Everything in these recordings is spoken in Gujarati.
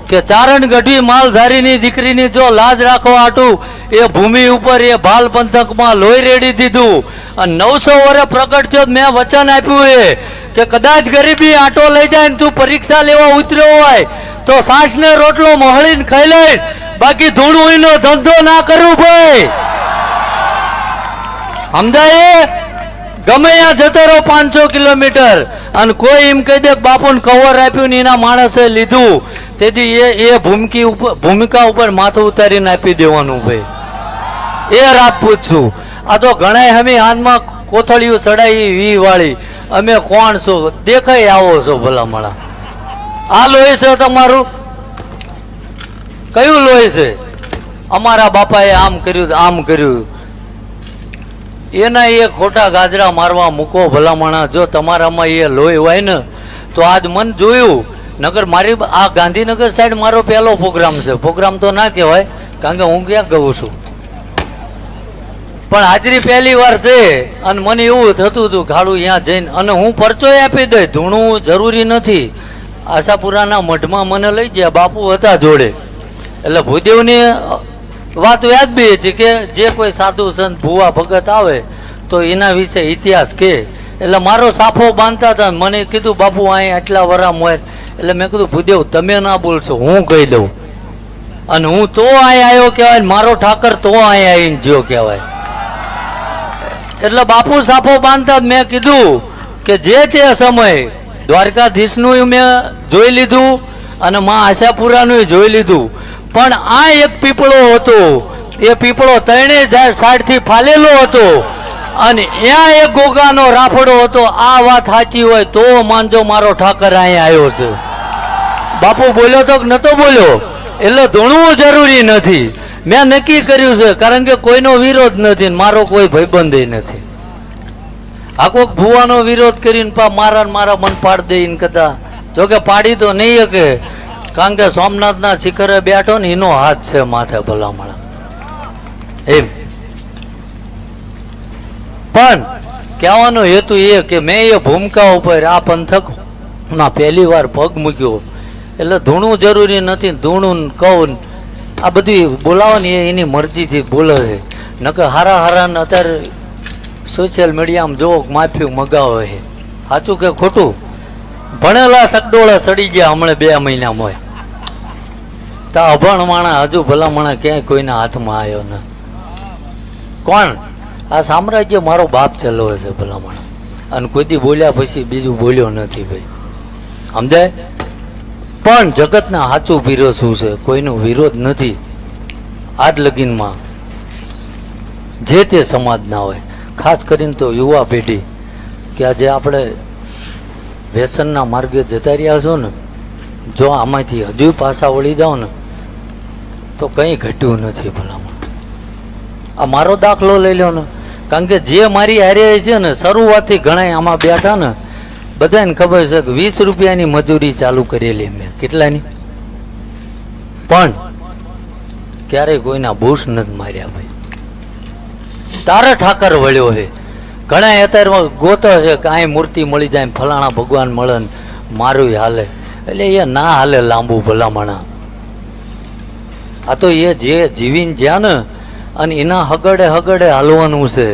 કે ચારણ ગઢવી માલધારીની દીકરીની જો લાજ રાખવા આટું એ ભૂમિ ઉપર એ ભાલ પંથકમાં લોહી રેડી દીધું અને 900 વર્ષ પ્રગટ થયો. મેં વચન આપ્યું એ કે કદાચ ગરીબી આટો લઈ જાય ને તું પરીક્ષા લેવા ઉતર્યો હોય તો સાસ ને રોટલો મોહળીને ખાઈ લઈશ, બાકી ધૂણું નો ધંધો ના કરવું ભાઈ. સમજાય? ગમે ત્યાં જતો રહો 500 કિલોમીટર અને કોઈ એમ કહી દે બાપુને કવર આપ્યું ને એના માણસે લીધું, તેથી એ ભૂમિકા ઉપર માથું ઉતારીને આપી દેવાનું ભાઈ. એ રાજપૂત છું. આ તો ઘણા અમે હાથમાં કોથળીઓ ચડાવી વી વાળી, અમે કોણ છો દેખાય આવો છો ભલામણા. આ લોહી છે તમારું? કયું લોહી છે? અમારા બાપાએ આમ કર્યું આમ કર્યું, એના એ ખોટા ગાજરા મારવા મૂકો ભલામણા. જો તમારામાં એ લોહી હોય ને તો આજ મન જોયું નગર મારી આ ગાંધીનગર સાઈડ મારો પહેલો પ્રોગ્રામ છે. પ્રોગ્રામ તો ના કહેવાય કારણ કે હું ક્યાં ગઉં છું, પણ હાજરી પહેલી વાર છે અને મને એવું થતું હતું ગાડું અહીંયા જઈને અને હું પરચોય આપી દઈ, ધૂણું જરૂરી નથી. આશાપુરાના મઢમાં મને લઈ ગયા, બાપુ હતા જોડે, એટલે ભૂદેવની વાત યાદ બી હતી કે જે કોઈ સાધુ સંત ભુવા ભગત આવે તો એના વિશે ઇતિહાસ કે, એટલે મારો સાફો બાંધતા હતા. મને કીધું બાપુ અહીં આટલા વરા મોય, એટલે મેં કીધું ભૂદેવ તમે ના બોલશો હું કહી દઉં, અને હું તો અહીં આવ્યો કહેવાય, મારો ઠાકર તો અહીં આવીને જ્યો કહેવાય. એટલે બાપુ સાફો બાંધતા મેં કીધું કે જે તે સમયે દ્વારકાધીશનું મેં જોઈ લીધું અને માં આશાપુરાનું જોઈ લીધું, પણ આ એક પીપળો હતો, એ પીપળો 3 સાઈડથી ફાલેલો હતો અને ત્યાં એક ગોગાનો રાફડો હતો. આ વાત સાચી હોય તો માનજો મારો ઠાકર અહીંયા આવ્યો છે. બાપુ બોલ્યો તો નતો બોલ્યો, એટલે ધૂણવું જરૂરી નથી. મેં નક્કી કર્યું છે કારણ કે કોઈનો વિરોધ નથી, મારો કોઈ ભાઈબંધ નથી. આ કોઈક ભુવાનો વિરોધ કરીને મારા મન પાડી દઈને કથા, જોકે પાડી તો નહીં શકે કારણ કે સોમનાથના શિખરે બેઠો ને એનો હાથ છે માથે ભલામણા એમ. પણ કહેવાનો હેતુ એ કે મેં એ ભૂમિકા ઉપર આ પંથકમાં પહેલી વાર પગ મૂક્યો, એટલે ધૂણું જરૂરી નથી. ધૂણું કહું આ બધી બોલાવવાની એની મરજીથી બોલે છે, નકર હારા ને અત્યારે સોશિયલ મીડિયામાં જોવો માફી મગાવે છે. સાચું કે ખોટું? ભણેલા સગડોળા સડી ગયા હમણાં 2 મહિનામાં, તો અભણ માણા હજુ ભલા માણા ક્યાંય કોઈના હાથમાં આવ્યો ને. કોણ? આ સામ્રાજ્ય મારો બાપ ચલાવે છે ભલા માણા, અને કોઈ દી બોલ્યા પછી બીજું બોલ્યો નથી ભાઈ. સમજાય? પણ જગતના સાચું પીરો શું છે, કોઈનો વિરોધ નથી આજ લગીનમાં. જે તે સમાજના હોય, ખાસ કરીને તો યુવા પેઢી કે આજે આપણે વ્યસનના માર્ગે જતા રહ્યા છો ને, જો આમાંથી હજુ પાછા વળી જાઓ ને તો કંઈ ઘટ્યું નથી ભલામણ. આ મારો દાખલો લઈ લો ને, કારણ કે જે મારી હારે છે ને શરૂઆતથી ઘણા આમાં બેઠા ને બધાને ખબર છે કે 20 રૂપિયાની મજૂરી ચાલુ કરેલી મેં. કેટલાની? પણ ક્યારેય કોઈના બૂસ નથી માર્યા ભાઈ. તારા ઠાકર વળ્યો છે. ઘણા અત્યારે ગોતો છે કે અહીં મૂર્તિ મળી જાય, ફલાણા ભગવાન મળે ને મારું હાલે, એટલે એ ના હાલે લાંબુ ભલામણા. આ તો એ જે જીવીને જ્યાં ને અને એના હગડે હાલવાનું છે,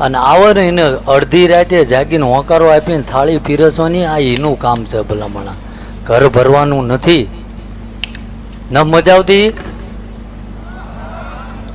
અને આવો ને એને અડધી રાતે જાગીને હોંકારો આપીને થાળી પીરસવાની, આ એનું કામ છે ભલામણા. ઘર ભરવાનું નથી. ન મજા આવતી?